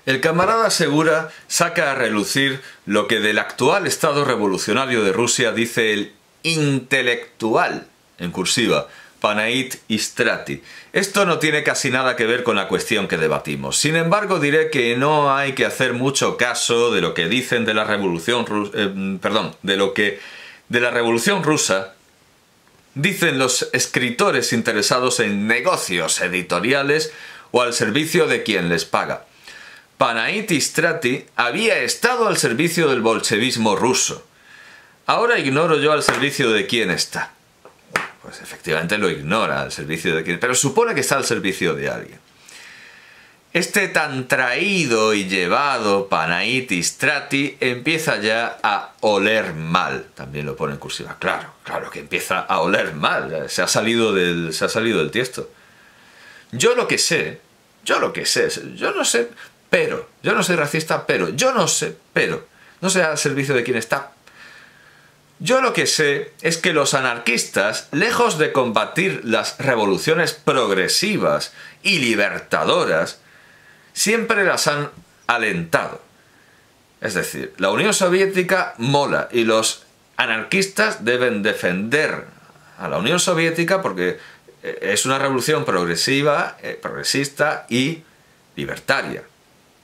El camarada Segura saca a relucir lo que del actual Estado revolucionario de Rusia dice el intelectual, en cursiva, Panayit Istrati. Esto no tiene casi nada que ver con la cuestión que debatimos. Sin embargo, diré que no hay que hacer mucho caso de lo que dicen de la revolución de la revolución rusa dicen los escritores interesados en negocios editoriales o al servicio de quien les paga. Panayit Istrati había estado al servicio del bolchevismo ruso. Ahora ignoro yo al servicio de quién está. Pues efectivamente lo ignora al servicio de quién, pero supone que está al servicio de alguien. Este tan traído y llevado Panayit Istrati empieza ya a oler mal. También lo pone en cursiva. Claro que empieza a oler mal. Se ha salido del tiesto. Yo no sé, pero, yo no soy racista, pero, no sé al servicio de quién está. Yo lo que sé es que los anarquistas, lejos de combatir las revoluciones progresivas y libertadoras, siempre las han alentado. Es decir, la Unión Soviética mola y los anarquistas deben defender a la Unión Soviética porque es una revolución progresiva, progresista y libertaria.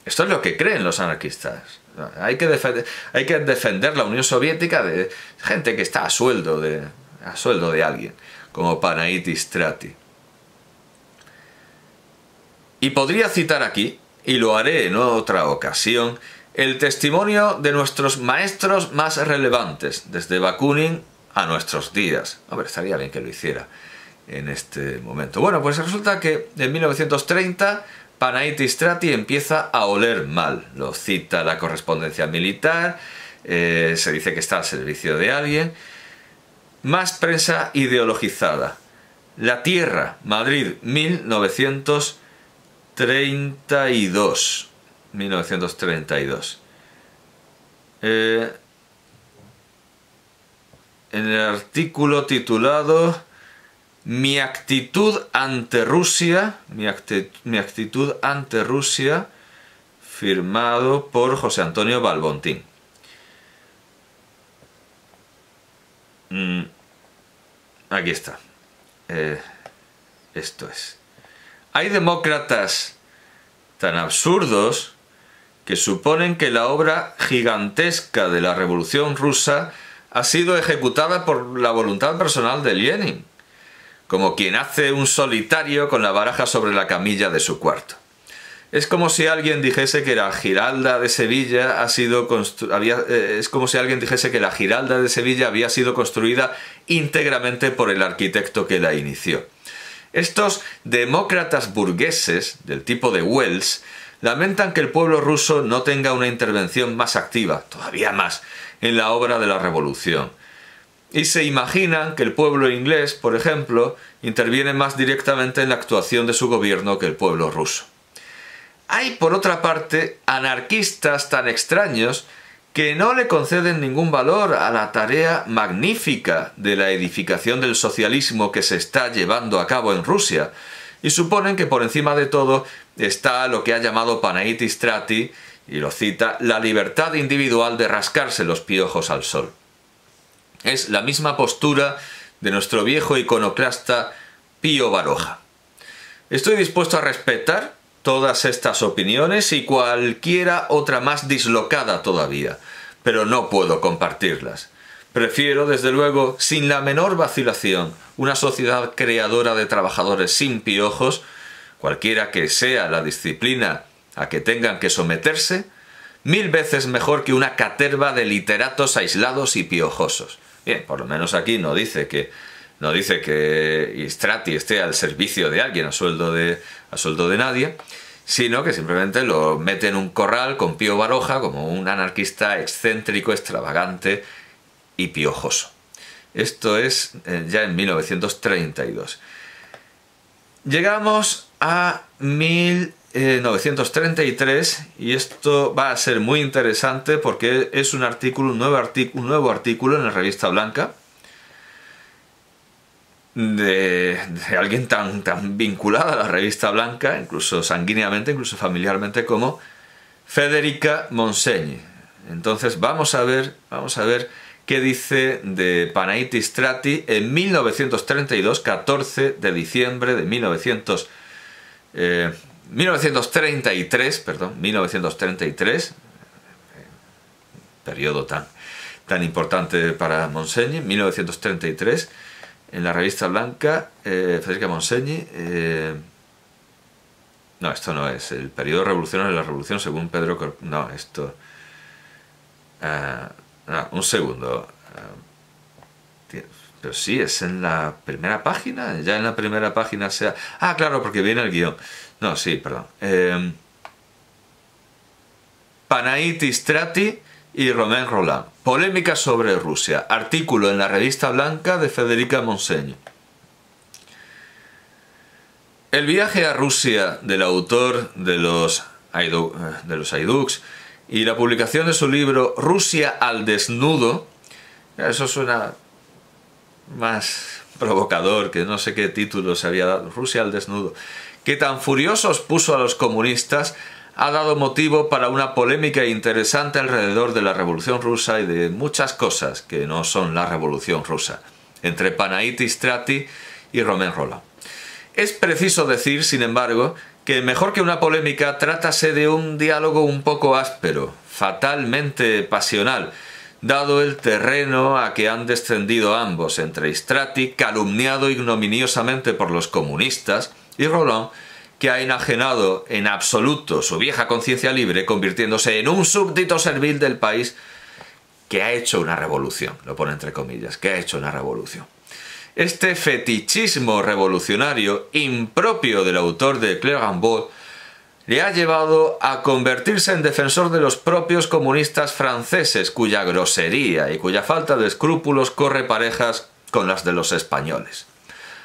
Esto es lo que creen los anarquistas. Hay que defender la Unión Soviética de gente que está a sueldo de alguien, como Panayit Istrati. Y podría citar aquí, y lo haré en otra ocasión, el testimonio de nuestros maestros más relevantes, desde Bakunin a nuestros días. Hombre, estaría bien que lo hiciera en este momento. Bueno, pues resulta que en 1930 Panayit Istrati empieza a oler mal. Lo cita la correspondencia militar, se dice que está al servicio de alguien. Más prensa ideologizada. La Tierra, Madrid, 1932. En el artículo titulado Mi actitud ante Rusia, firmado por José Antonio Balbontín. Aquí está. Esto es. Hay demócratas tan absurdos que suponen que la obra gigantesca de la Revolución Rusa ha sido ejecutada por la voluntad personal de Lenin, como quien hace un solitario con la baraja sobre la camilla de su cuarto. Es como si alguien dijese que la Giralda de Sevilla había sido construida íntegramente por el arquitecto que la inició. Estos demócratas burgueses, del tipo de Wells, lamentan que el pueblo ruso no tenga una intervención más activa, todavía más, en la obra de la revolución. Y se imaginan que el pueblo inglés, por ejemplo, interviene más directamente en la actuación de su gobierno que el pueblo ruso. Hay, por otra parte, anarquistas tan extraños que no le conceden ningún valor a la tarea magnífica de la edificación del socialismo que se está llevando a cabo en Rusia, y suponen que por encima de todo está lo que ha llamado Panayit Istrati, y lo cita, la libertad individual de rascarse los piojos al sol. Es la misma postura de nuestro viejo iconoclasta Pío Baroja. Estoy dispuesto a respetar todas estas opiniones y cualquiera otra más dislocada todavía, pero no puedo compartirlas. Prefiero, desde luego, sin la menor vacilación, una sociedad creadora de trabajadores sin piojos, cualquiera que sea la disciplina a que tengan que someterse, 1000 veces mejor que una caterva de literatos aislados y piojosos. Bien, por lo menos aquí no dice que Istrati esté al servicio de alguien a sueldo de nadie, sino que simplemente lo mete en un corral con Pío Baroja como un anarquista excéntrico, extravagante y piojoso. Esto es ya en 1932. Llegamos a 1933 y esto va a ser muy interesante porque es un nuevo artículo en la Revista Blanca de alguien tan vinculado a la Revista Blanca, incluso sanguíneamente, incluso familiarmente, como Federica Monsegni. Entonces vamos a ver qué dice de Panaiti Strati en 1932, 14 de diciembre de 1933, periodo tan importante para Monsegni, 1933, en la revista Blanca, Federica Monsegni. No, esto no es el periodo revolucionario de la revolución según Pedro no, esto... no, un segundo. Pero sí, es en la primera página. Ya en la primera página sea... Ah, claro, porque viene el guión. No, sí, perdón. Panaiti Strati y Romain Rolland. Polémica sobre Rusia. Artículo en la revista Blanca de Federica Monsegni. El viaje a Rusia del autor de los Haiduks y la publicación de su libro Rusia al desnudo, eso suena más provocador, que no sé qué título se había dado, Rusia al desnudo, que tan furiosos puso a los comunistas, ha dado motivo para una polémica interesante alrededor de la Revolución Rusa y de muchas cosas que no son la Revolución Rusa, entre Panaiti Strati y Romain Rolland. Es preciso decir, sin embargo, que mejor que una polémica trátase de un diálogo un poco áspero, fatalmente pasional, dado el terreno a que han descendido ambos, entre Strati, calumniado ignominiosamente por los comunistas, y Rolland, que ha enajenado en absoluto su vieja conciencia libre, convirtiéndose en un súbdito servil del país que ha hecho una revolución, lo pone entre comillas, que ha hecho una revolución. Este fetichismo revolucionario, impropio del autor de Clérambault, le ha llevado a convertirse en defensor de los propios comunistas franceses, cuya grosería y cuya falta de escrúpulos corre parejas con las de los españoles.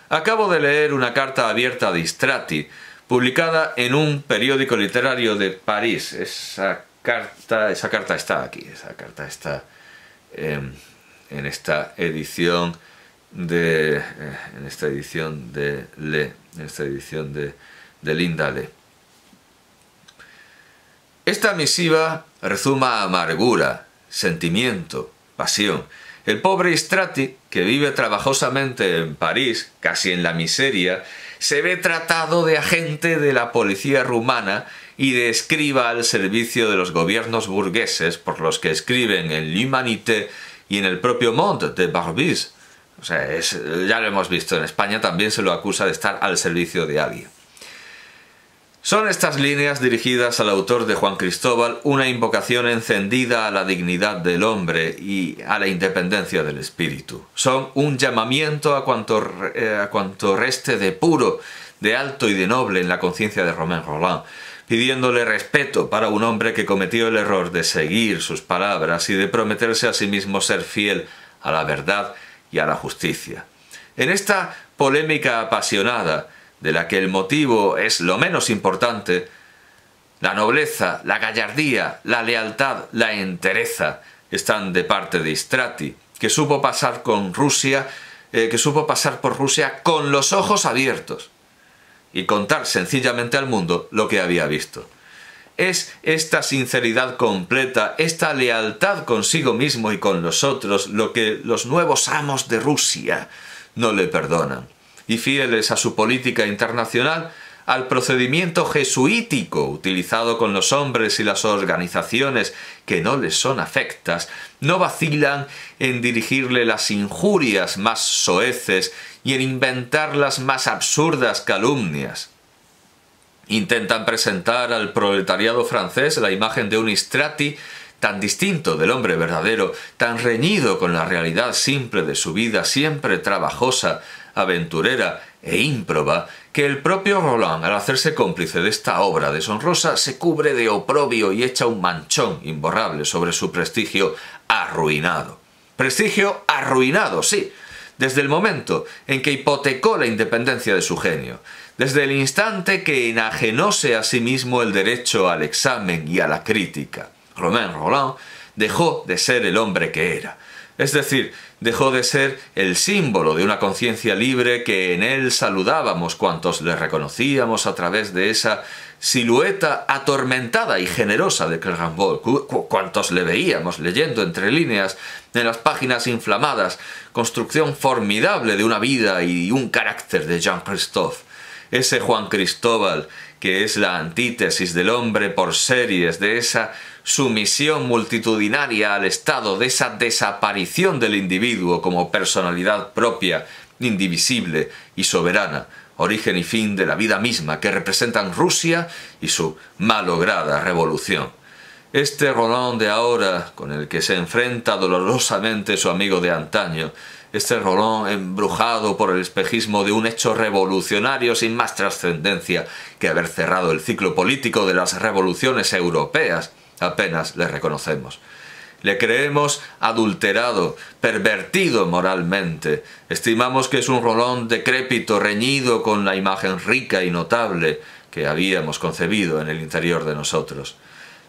Acabo de leer una carta abierta de Strati, publicada en un periódico literario de París. Esa carta está aquí, esa carta está en esta edición de Linda Le. Esta misiva rezuma amargura, sentimiento, pasión. El pobre Strati, que vive trabajosamente en París, casi en la miseria, se ve tratado de agente de la policía rumana y de escriba al servicio de los gobiernos burgueses, por los que escriben en l'Humanité y en el propio Monde de Barbès. O sea, ya lo hemos visto, en España también se lo acusa de estar al servicio de alguien. Son estas líneas dirigidas al autor de Juan Cristóbal una invocación encendida a la dignidad del hombre y a la independencia del espíritu. Son un llamamiento a cuanto reste de puro, de alto y de noble en la conciencia de Romain Rolland, pidiéndole respeto para un hombre que cometió el error de seguir sus palabras y de prometerse a sí mismo ser fiel a la verdad y a la justicia. En esta polémica apasionada, de la que el motivo es lo menos importante, la nobleza, la gallardía, la lealtad, la entereza están de parte de Strati, que supo pasar por Rusia con los ojos abiertos y contar sencillamente al mundo lo que había visto. Es esta sinceridad completa, esta lealtad consigo mismo y con los otros, lo que los nuevos amos de Rusia no le perdonan. Y fieles a su política internacional, al procedimiento jesuítico utilizado con los hombres y las organizaciones que no les son afectas, no vacilan en dirigirle las injurias más soeces y en inventar las más absurdas calumnias. Intentan presentar al proletariado francés la imagen de un Strati tan distinto del hombre verdadero, tan reñido con la realidad simple de su vida, siempre trabajosa, aventurera e ímproba, que el propio Rolland, al hacerse cómplice de esta obra deshonrosa, se cubre de oprobio y echa un manchón imborrable sobre su prestigio arruinado. Prestigio arruinado, sí, desde el momento en que hipotecó la independencia de su genio, desde el instante que enajenóse a sí mismo el derecho al examen y a la crítica. Romain Rolland dejó de ser el hombre que era. Es decir, dejó de ser el símbolo de una conciencia libre que en él saludábamos cuantos le reconocíamos a través de esa silueta atormentada y generosa de Clermont, cuantos le veíamos leyendo entre líneas en las páginas inflamadas, construcción formidable de una vida y un carácter de Jean-Christophe, ese Juan Cristóbal que es la antítesis del hombre por series, de esa sumisión multitudinaria al Estado, de esa desaparición del individuo como personalidad propia, indivisible y soberana, origen y fin de la vida misma que representan Rusia y su malograda revolución. Este Roland de ahora, con el que se enfrenta dolorosamente su amigo de antaño, este Roland embrujado por el espejismo de un hecho revolucionario sin más trascendencia que haber cerrado el ciclo político de las revoluciones europeas, apenas le reconocemos. Le creemos adulterado, pervertido moralmente. Estimamos que es un Roland decrépito, reñido con la imagen rica y notable que habíamos concebido en el interior de nosotros.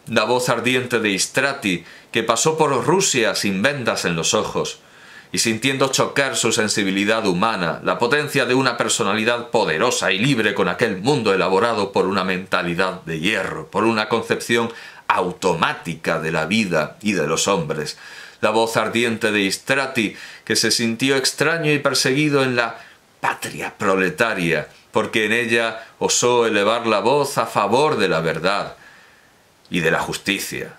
La voz ardiente de Istrati, que pasó por Rusia sin vendas en los ojos, y sintiendo chocar su sensibilidad humana, la potencia de una personalidad poderosa y libre con aquel mundo elaborado por una mentalidad de hierro, por una concepción automática de la vida y de los hombres. La voz ardiente de Istrati, que se sintió extraño y perseguido en la patria proletaria, porque en ella osó elevar la voz a favor de la verdad y de la justicia.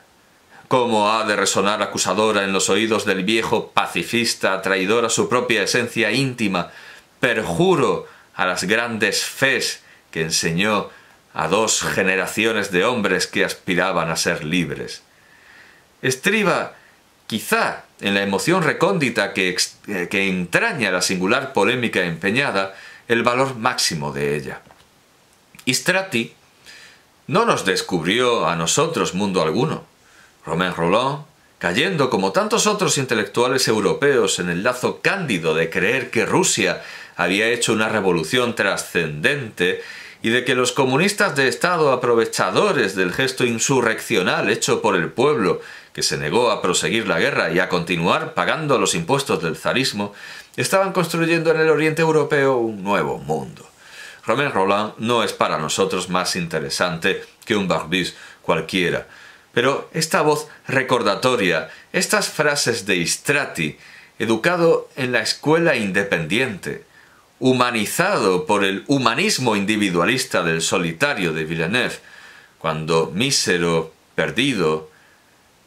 ¿Cómo ha de resonar acusadora en los oídos del viejo pacifista, traidor a su propia esencia íntima, perjuro a las grandes fes que enseñó a 2 generaciones de hombres que aspiraban a ser libres? Estriba, quizá, en la emoción recóndita que entraña la singular polémica empeñada, el valor máximo de ella. Istrati no nos descubrió a nosotros mundo alguno. Romain Rolland, cayendo como tantos otros intelectuales europeos en el lazo cándido de creer que Rusia había hecho una revolución trascendente y de que los comunistas de Estado, aprovechadores del gesto insurreccional hecho por el pueblo, que se negó a proseguir la guerra y a continuar pagando los impuestos del zarismo, estaban construyendo en el Oriente Europeo un nuevo mundo. Romain Rolland no es para nosotros más interesante que un Barbus cualquiera, pero esta voz recordatoria, estas frases de Istrati, educado en la escuela independiente, humanizado por el humanismo individualista del solitario de Villeneuve, cuando mísero, perdido,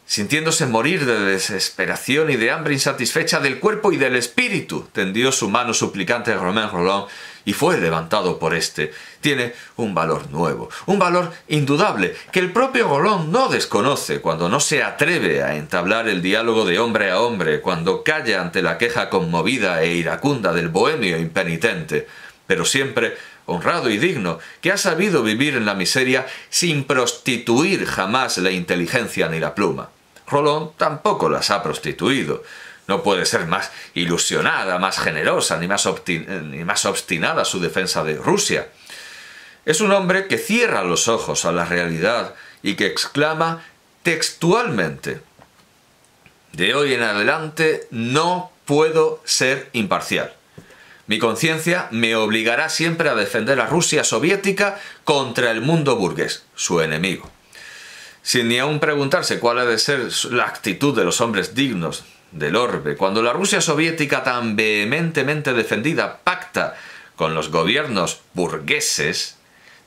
sintiéndose morir de desesperación y de hambre insatisfecha del cuerpo y del espíritu, tendió su mano suplicante a Romain Rolland y fue levantado por éste. Tiene un valor nuevo, un valor indudable, que el propio Rolland no desconoce cuando no se atreve a entablar el diálogo de hombre a hombre, cuando calla ante la queja conmovida e iracunda del bohemio impenitente, pero siempre honrado y digno, que ha sabido vivir en la miseria sin prostituir jamás la inteligencia ni la pluma. Rolland tampoco las ha prostituido. No puede ser más ilusionada, más generosa, ni más obstinada su defensa de Rusia. Es un hombre que cierra los ojos a la realidad y que exclama textualmente: de hoy en adelante no puedo ser imparcial. Mi conciencia me obligará siempre a defender a Rusia soviética contra el mundo burgués, su enemigo. Sin ni aun preguntarse cuál ha de ser la actitud de los hombres dignos del orbe, cuando la Rusia soviética tan vehementemente defendida pacta con los gobiernos burgueses,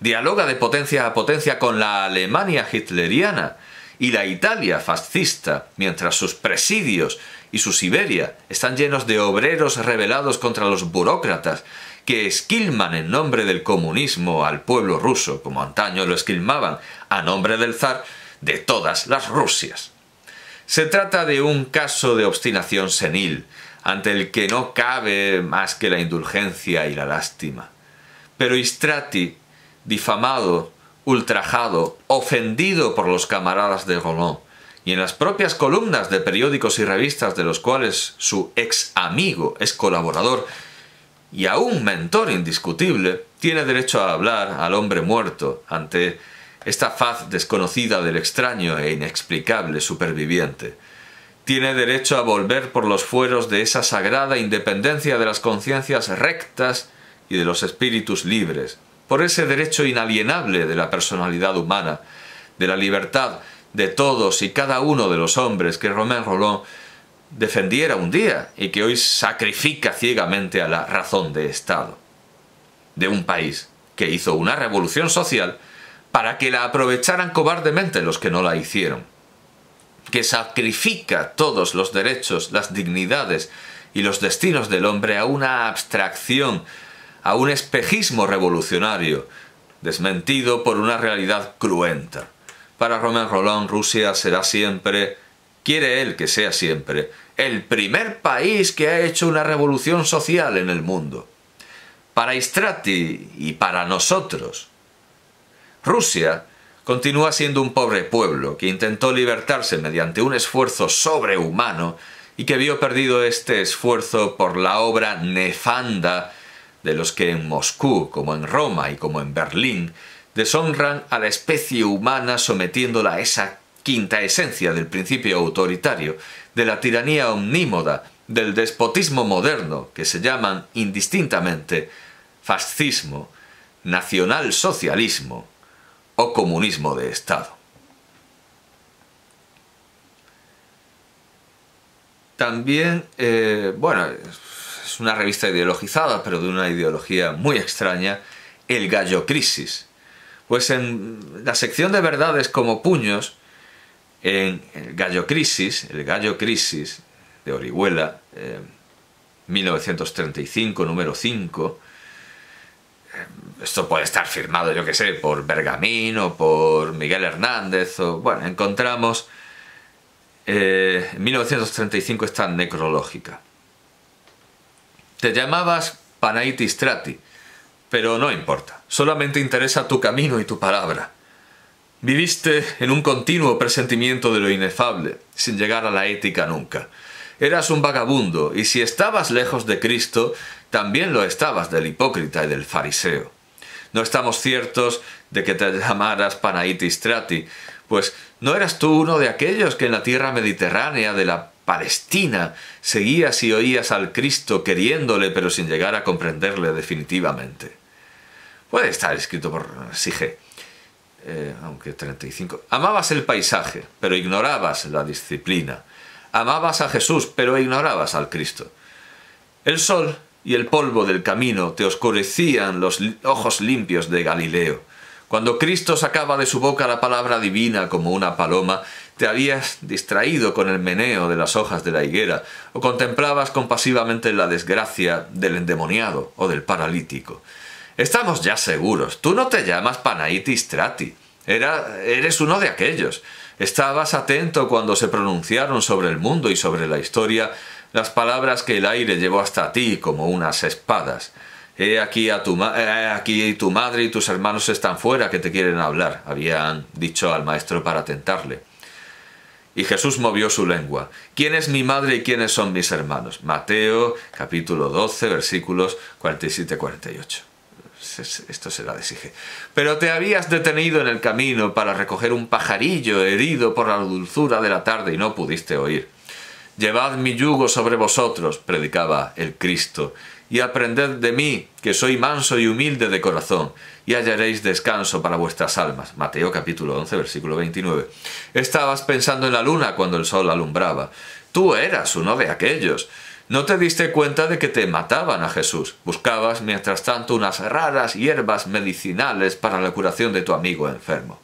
dialoga de potencia a potencia con la Alemania hitleriana y la Italia fascista, mientras sus presidios y su Siberia están llenos de obreros rebelados contra los burócratas que esquilman en nombre del comunismo al pueblo ruso, como antaño lo esquilmaban a nombre del zar de todas las Rusias. Se trata de un caso de obstinación senil, ante el que no cabe más que la indulgencia y la lástima. Pero Istrati, difamado, ultrajado, ofendido por los camaradas de Rolland, y en las propias columnas de periódicos y revistas de los cuales su ex amigo es colaborador y aún mentor indiscutible, tiene derecho a hablar al hombre muerto ante esta faz desconocida del extraño e inexplicable superviviente. Tiene derecho a volver por los fueros de esa sagrada independencia de las conciencias rectas y de los espíritus libres, por ese derecho inalienable de la personalidad humana, de la libertad de todos y cada uno de los hombres que Romain Rolland defendiera un día y que hoy sacrifica ciegamente a la razón de Estado de un país que hizo una revolución social para que la aprovecharan cobardemente los que no la hicieron, que sacrifica todos los derechos, las dignidades y los destinos del hombre a una abstracción, a un espejismo revolucionario, desmentido por una realidad cruenta. Para Romain Rolland, Rusia será siempre, quiere él que sea siempre, el primer país que ha hecho una revolución social en el mundo. Para Istrati y para nosotros, Rusia continúa siendo un pobre pueblo que intentó libertarse mediante un esfuerzo sobrehumano y que vio perdido este esfuerzo por la obra nefanda de los que en Moscú, como en Roma y como en Berlín, deshonran a la especie humana sometiéndola a esa quinta esencia del principio autoritario, de la tiranía omnímoda, del despotismo moderno, que se llaman indistintamente fascismo, nacionalsocialismo o comunismo de Estado. También, bueno, es una revista ideologizada, pero de una ideología muy extraña, El Gallo Crisis. Pues en la sección de verdades como puños, en El Gallo Crisis de Orihuela, 1935, número 5, esto puede estar firmado, yo que sé, por Bergamín o por Miguel Hernández, o bueno, encontramos en 1935 esta necrológica. Te llamabas Panaiti Strati, pero no importa, solamente interesa tu camino y tu palabra. Viviste en un continuo presentimiento de lo inefable, sin llegar a la ética nunca. Eras un vagabundo, y si estabas lejos de Cristo, también lo estabas del hipócrita y del fariseo. No estamos ciertos de que te llamaras Panaiti Strati, pues ¿no eras tú uno de aquellos que en la tierra mediterránea de la Palestina seguías y oías al Cristo queriéndole pero sin llegar a comprenderle definitivamente? Puede estar escrito por Sige, aunque 35. Amabas el paisaje, pero ignorabas la disciplina. Amabas a Jesús, pero ignorabas al Cristo. El sol y el polvo del camino te oscurecían los ojos limpios de Galileo. Cuando Cristo sacaba de su boca la palabra divina como una paloma, te habías distraído con el meneo de las hojas de la higuera, o contemplabas compasivamente la desgracia del endemoniado o del paralítico. Estamos ya seguros, tú no te llamas Panaiti Strati, eres uno de aquellos. Estabas atento cuando se pronunciaron sobre el mundo y sobre la historia las palabras que el aire llevó hasta ti como unas espadas. He aquí tu madre y tus hermanos están fuera que te quieren hablar, habían dicho al maestro para tentarle. Y Jesús movió su lengua. ¿Quién es mi madre y quiénes son mis hermanos? Mateo, capítulo 12, versículos 47-48. Esto será de Sige. Pero te habías detenido en el camino para recoger un pajarillo herido por la dulzura de la tarde y no pudiste oír. Llevad mi yugo sobre vosotros, predicaba el Cristo, y aprended de mí, que soy manso y humilde de corazón, y hallaréis descanso para vuestras almas. Mateo capítulo 11, versículo 29. Estabas pensando en la luna cuando el sol alumbraba. Tú eras uno de aquellos. No te diste cuenta de que te mataban a Jesús. Buscabas, mientras tanto, unas raras hierbas medicinales para la curación de tu amigo enfermo.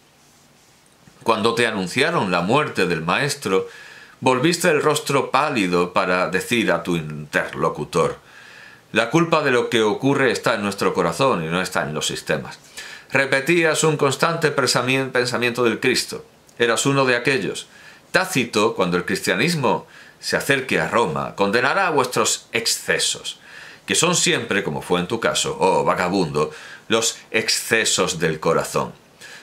Cuando te anunciaron la muerte del Maestro, volviste el rostro pálido para decir a tu interlocutor: la culpa de lo que ocurre está en nuestro corazón y no está en los sistemas. Repetías un constante pensamiento del Cristo. Eras uno de aquellos. Tácito, cuando el cristianismo se acerque a Roma, condenará vuestros excesos, que son siempre, como fue en tu caso, oh vagabundo, los excesos del corazón.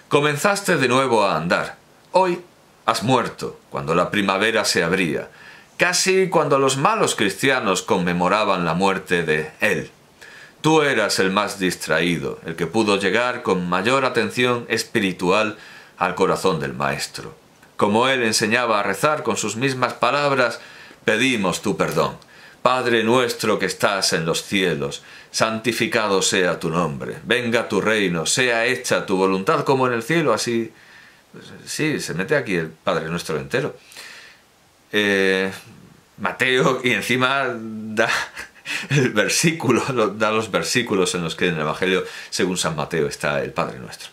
Comenzaste de nuevo a andar. Hoy has muerto, cuando la primavera se abría, casi cuando los malos cristianos conmemoraban la muerte de él. Tú eras el más distraído, el que pudo llegar con mayor atención espiritual al corazón del Maestro. Como él enseñaba a rezar con sus mismas palabras, pedimos tu perdón. Padre nuestro que estás en los cielos, santificado sea tu nombre, venga tu reino, sea hecha tu voluntad como en el cielo, así... Sí, se mete aquí el Padre Nuestro entero. Mateo, y encima da el versículo, da los versículos en los que en el Evangelio, según San Mateo, está el Padre Nuestro.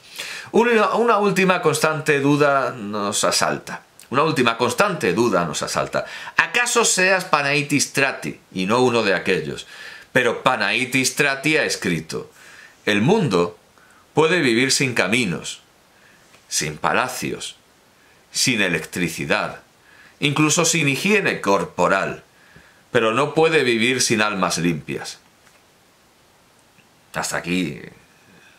Una última constante duda nos asalta. ¿Acaso seas Panaitis Strati y no uno de aquellos? Pero Panaitis Strati ha escrito: el mundo puede vivir sin caminos, sin palacios, sin electricidad, incluso sin higiene corporal, pero no puede vivir sin almas limpias. Hasta aquí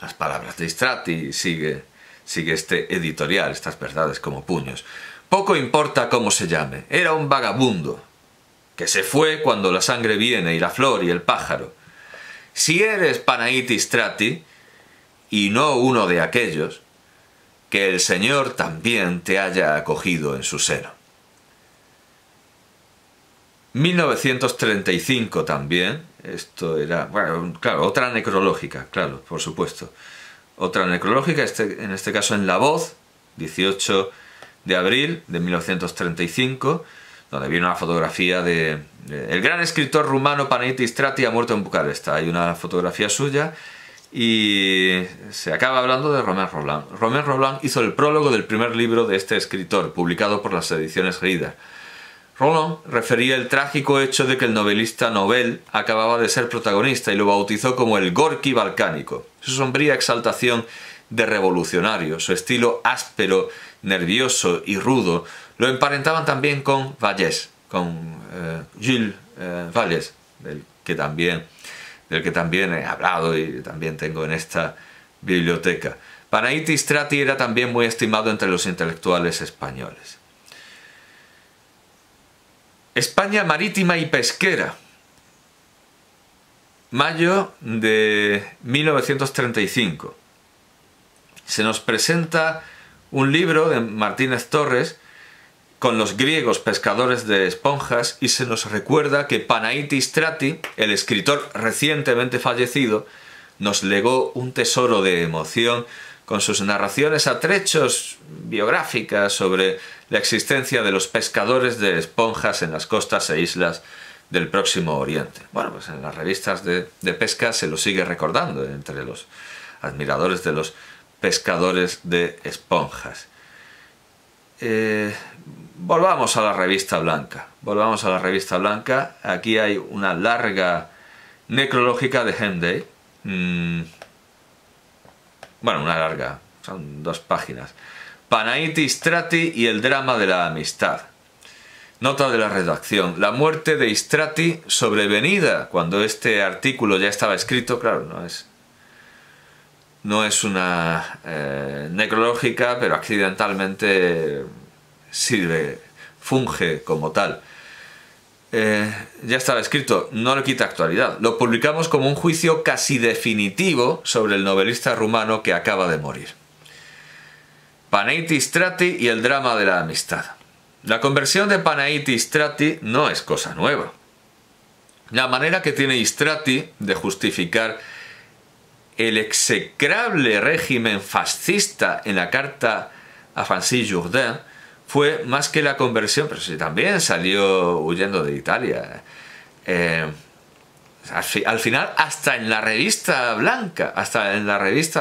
las palabras de Strati, sigue este editorial, estas verdades como puños. Poco importa cómo se llame, era un vagabundo, que se fue cuando la sangre viene y la flor y el pájaro. Si eres Panaitis Strati, y no uno de aquellos, que el Señor también te haya acogido en su seno. 1935 también, esto era, bueno, claro, otra necrológica, claro, por supuesto. Otra necrológica, en este caso en La Voz, 18 de abril de 1935, donde viene una fotografía de el gran escritor rumano Panaitis Strati ha muerto en Bucarest. Hay una fotografía suya y se acaba hablando de Romain Rolland. Romain Rolland hizo el prólogo del primer libro de este escritor, publicado por las ediciones Reader. Rolland refería el trágico hecho de que el novelista Nobel acababa de ser protagonista y lo bautizó como el Gorki balcánico. Su sombría exaltación de revolucionario, su estilo áspero, nervioso y rudo, lo emparentaban también con Vallès, con Gilles Vallès, del que también he hablado y también tengo en esta biblioteca. Panaitis Strati era también muy estimado entre los intelectuales españoles. España marítima y pesquera. Mayo de 1935. Se nos presenta un libro de Martínez Torres con los griegos pescadores de esponjas y se nos recuerda que Panaitis Strati, el escritor recientemente fallecido, nos legó un tesoro de emoción con sus narraciones a trechos biográficas sobre la existencia de los pescadores de esponjas en las costas e islas del Próximo Oriente. Bueno, pues en las revistas de pesca se lo sigue recordando entre los admiradores de los pescadores de esponjas. Volvamos a la revista blanca. Aquí hay una larga necrológica de Henday. Bueno, una larga, son 2 páginas. Panaitis Strati y el drama de la amistad. Nota de la redacción. La muerte de Strati, sobrevenida cuando este artículo ya estaba escrito, claro, no es una necrológica, pero accidentalmente funge como tal. Ya estaba escrito, no le quita actualidad. Lo publicamos como un juicio casi definitivo sobre el novelista rumano que acaba de morir. Panaitis Strati y el drama de la amistad. La conversión de Panaitis Strati no es cosa nueva. La manera que tiene Strati de justificar el execrable régimen fascista en la carta a Francis Jourdain fue más que la conversión, pero sí también salió huyendo de Italia. Al final, hasta en la revista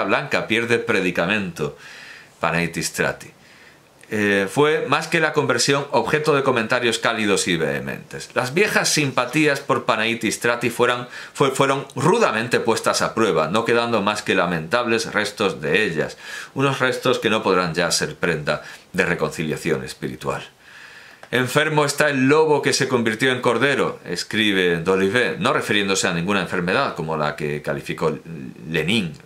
blanca pierde predicamento Panaitis Strati. Fue más que la conversión objeto de comentarios cálidos y vehementes. Las viejas simpatías por Panaitis Strati fueron rudamente puestas a prueba, no quedando más que lamentables restos de ellas, unos restos que no podrán ya ser prenda de reconciliación espiritual. Enfermo está el lobo que se convirtió en cordero, escribe Dolivet, no refiriéndose a ninguna enfermedad como la que calificó Lenin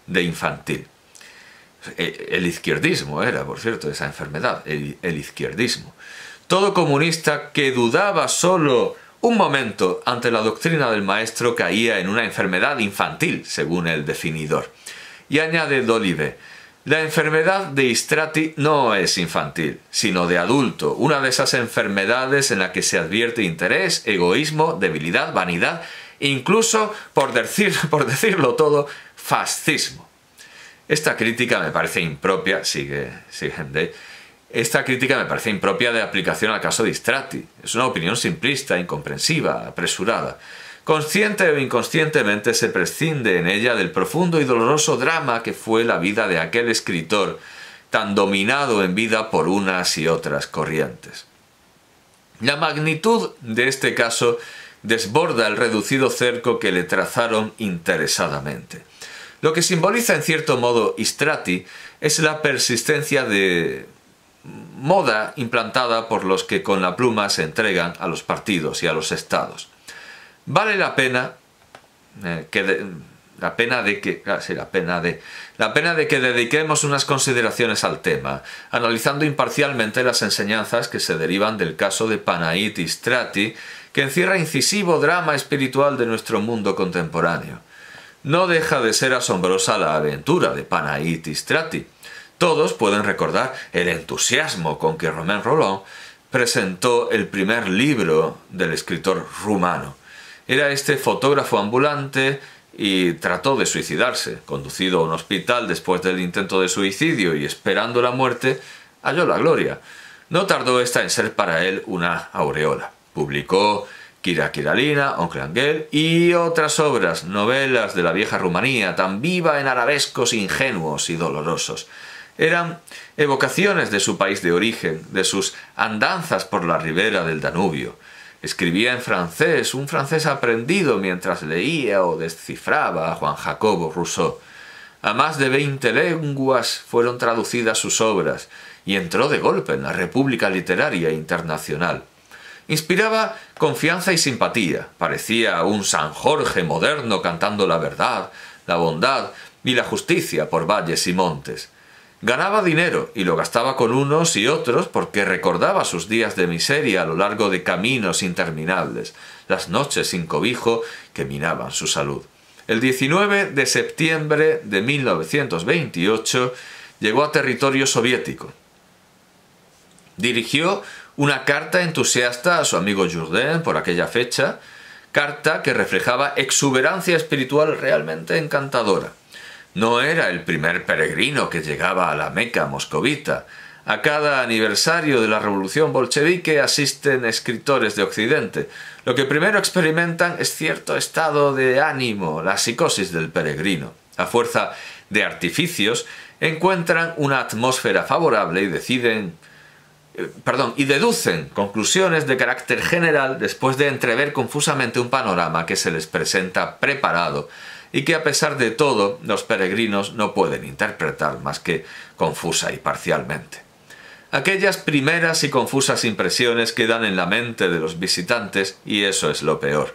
de infantil. El izquierdismo era, por cierto, esa enfermedad, el izquierdismo. Todo comunista que dudaba solo un momento ante la doctrina del maestro caía en una enfermedad infantil, según el definidor. Y añade Dolivet, La enfermedad de Istrati no es infantil, sino de adulto, una de esas enfermedades en la que se advierte interés, egoísmo, debilidad, vanidad e incluso, por decirlo todo, fascismo. Esta crítica me parece impropia, esta crítica me parece impropia de aplicación al caso de Istrati. Es una opinión simplista, incomprensiva, apresurada. Consciente o inconscientemente se prescinde en ella del profundo y doloroso drama que fue la vida de aquel escritor, tan dominado en vida por unas y otras corrientes. La magnitud de este caso desborda el reducido cerco que le trazaron interesadamente. Lo que simboliza en cierto modo Istrati es la persistencia de moda implantada por los que con la pluma se entregan a los partidos y a los estados. Vale la pena de que dediquemos unas consideraciones al tema, analizando imparcialmente las enseñanzas que se derivan del caso de Panaït Istrati, que encierra incisivo drama espiritual de nuestro mundo contemporáneo. No deja de ser asombrosa la aventura de Panaït Istrati. Todos pueden recordar el entusiasmo con que Romain Rolland presentó el primer libro del escritor rumano. Era este fotógrafo ambulante y trató de suicidarse. Conducido a un hospital después del intento de suicidio y esperando la muerte, halló la gloria. No tardó esta en ser para él una aureola. Publicó Kira Kiralina, Oncle Angel y otras obras, novelas de la vieja Rumanía, tan viva en arabescos ingenuos y dolorosos. Eran evocaciones de su país de origen, de sus andanzas por la ribera del Danubio. Escribía en francés, un francés aprendido mientras leía o descifraba a Juan Jacobo Rousseau. A más de 20 lenguas fueron traducidas sus obras y entró de golpe en la República Literaria Internacional. Inspiraba confianza y simpatía, parecía un San Jorge moderno cantando la verdad, la bondad y la justicia por valles y montes. Ganaba dinero y lo gastaba con unos y otros porque recordaba sus días de miseria a lo largo de caminos interminables, las noches sin cobijo que minaban su salud. El 19 de septiembre de 1928 llegó a territorio soviético. Dirigió una carta entusiasta a su amigo Jourdain por aquella fecha, carta que reflejaba exuberancia espiritual realmente encantadora. No era el primer peregrino que llegaba a la Meca moscovita. A cada aniversario de la revolución bolchevique asisten escritores de Occidente. Lo que primero experimentan es cierto estado de ánimo, la psicosis del peregrino. A fuerza de artificios, encuentran una atmósfera favorable y deducen conclusiones de carácter general después de entrever confusamente un panorama que se les presenta preparado y que a pesar de todo los peregrinos no pueden interpretar más que confusa y parcialmente. Aquellas primeras y confusas impresiones quedan en la mente de los visitantes y eso es lo peor.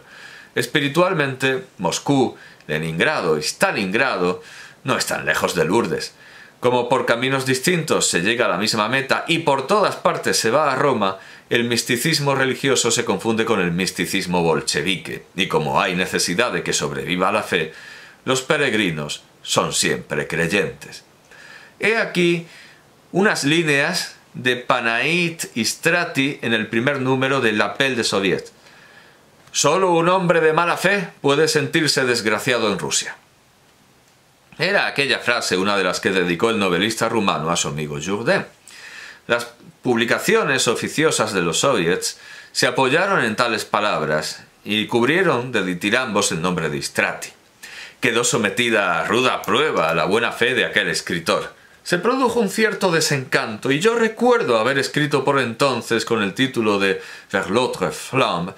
Espiritualmente, Moscú, Leningrado y Stalingrado no están lejos de Lourdes. Como por caminos distintos se llega a la misma meta y por todas partes se va a Roma, el misticismo religioso se confunde con el misticismo bolchevique, y como hay necesidad de que sobreviva la fe, los peregrinos son siempre creyentes. He aquí unas líneas de Panaït Istrati en el primer número de L'Appel des Soviets. Solo un hombre de mala fe puede sentirse desgraciado en Rusia. Era aquella frase una de las que dedicó el novelista rumano a su amigo Jourdain. Las publicaciones oficiosas de los soviets se apoyaron en tales palabras y cubrieron de ditirambos el nombre de Istrati. Quedó sometida a ruda prueba la buena fe de aquel escritor. Se produjo un cierto desencanto y yo recuerdo haber escrito por entonces con el título de Vers l'autre flamme,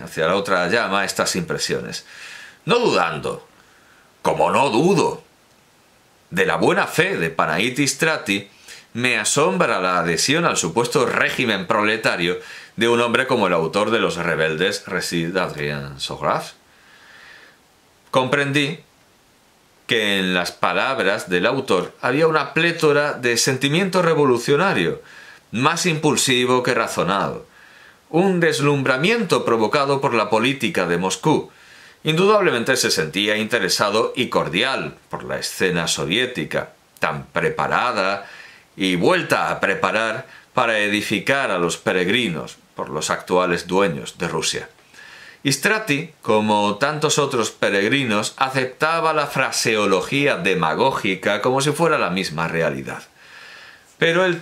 hacia la otra llama, estas impresiones. No dudando, como no dudo, de la buena fe de Panaït Istrati, me asombra la adhesión al supuesto régimen proletario de un hombre como el autor de Los rebeldes Récits d'Adrien Saugrave. Comprendí que en las palabras del autor había una plétora de sentimiento revolucionario, más impulsivo que razonado, un deslumbramiento provocado por la política de Moscú. Indudablemente se sentía interesado y cordial por la escena soviética, tan preparada y vuelta a preparar para edificar a los peregrinos por los actuales dueños de Rusia. Y Strati, como tantos otros peregrinos, aceptaba la fraseología demagógica como si fuera la misma realidad. Pero el